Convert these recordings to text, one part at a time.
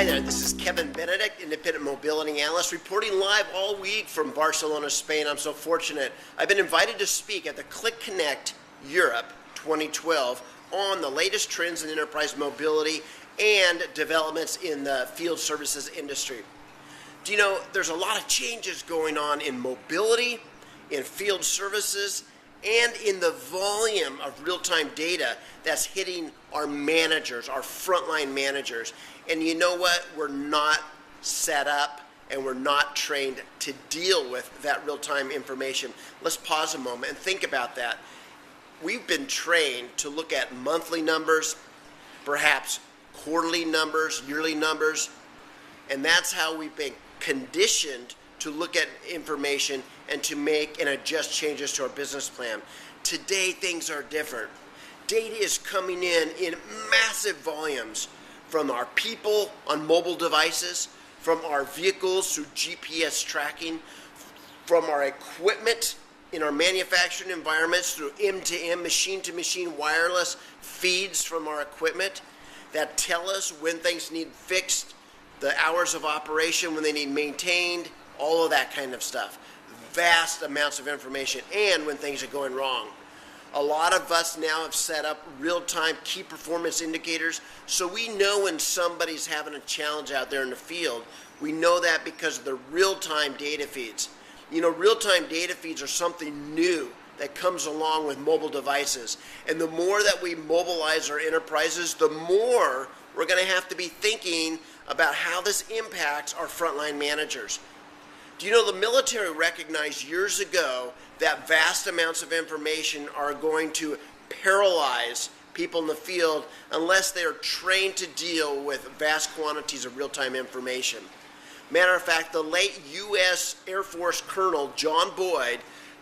there, this is Kevin Benedict, Independent Mobility Analyst, reporting live all week from Barcelona, Spain. I'm so fortunate. I've been invited to speak at the Click Connect Europe 2012 on the latest trends in enterprise mobility and developments in the field services industry. Do you know, there's a lot of changes going on in mobility, in field services, and in the volume of real-time data that's hitting our managers, our frontline managers. And you know what? We're not set up and we're not trained to deal with that real-time information. Let's pause a moment and think about that. We've been trained to look at monthly numbers, perhaps quarterly numbers, yearly numbers, and that's how we've been conditioned to look at information and to make and adjust changes to our business plan. Today, things are different. Data is coming in massive volumes from our people on mobile devices, from our vehicles through GPS tracking, from our equipment in our manufacturing environments through M2M, machine-to-machine wireless feeds from our equipment that tell us when things need fixed, the hours of operation, when they need maintained, all of that kind of stuff. Vast amounts of information, and when things are going wrong. A lot of us now have set up real-time key performance indicators, so we know when somebody's having a challenge out there in the field. We know that because of the real-time data feeds. You know, real-time data feeds are something new that comes along with mobile devices. And the more that we mobilize our enterprises, the more we're going to have to be thinking about how this impacts our frontline managers. Do you know the military recognized years ago that vast amounts of information are going to paralyze people in the field unless they are trained to deal with vast quantities of real-time information? Matter of fact, the late U.S. Air Force Colonel John Boyd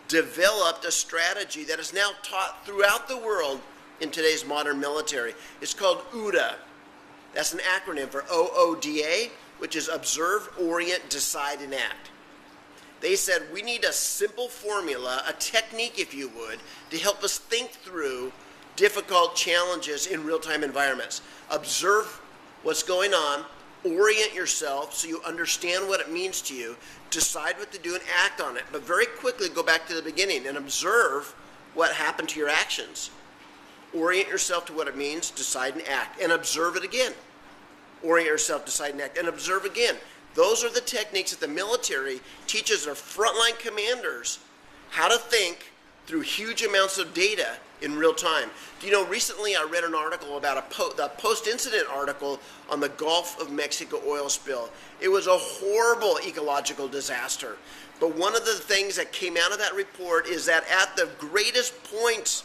developed a strategy that is now taught throughout the world in today's modern military. It's called OODA. That's an acronym for OODA, which is Observe, Orient, Decide, and Act. They said we need a simple formula, a technique if you would, to help us think through difficult challenges in real-time environments. Observe what's going on, orient yourself so you understand what it means to you, decide what to do and act on it. But very quickly go back to the beginning and observe what happened to your actions. Orient yourself to what it means, decide and act, and observe it again. Orient yourself, decide and act, and observe again. Those are the techniques that the military teaches their frontline commanders how to think through huge amounts of data in real time. Do you know, recently I read an article about a post-incident article on the Gulf of Mexico oil spill. It was a horrible ecological disaster. But one of the things that came out of that report is that at the greatest points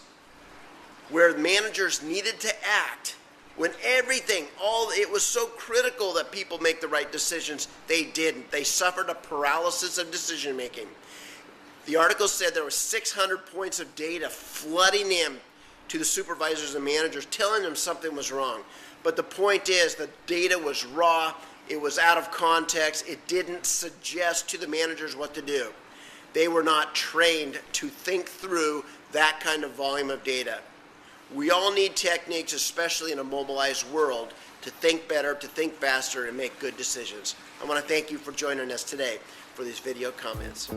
where managers needed to act, when everything, it was so critical that people make the right decisions, they didn't. They suffered a paralysis of decision making. The article said there were 600 points of data flooding in to the supervisors and managers, telling them something was wrong. But the point is, the data was raw, it was out of context, it didn't suggest to the managers what to do. They were not trained to think through that kind of volume of data. We all need techniques, especially in a mobilized world, to think better, to think faster, and make good decisions. I want to thank you for joining us today for these video comments.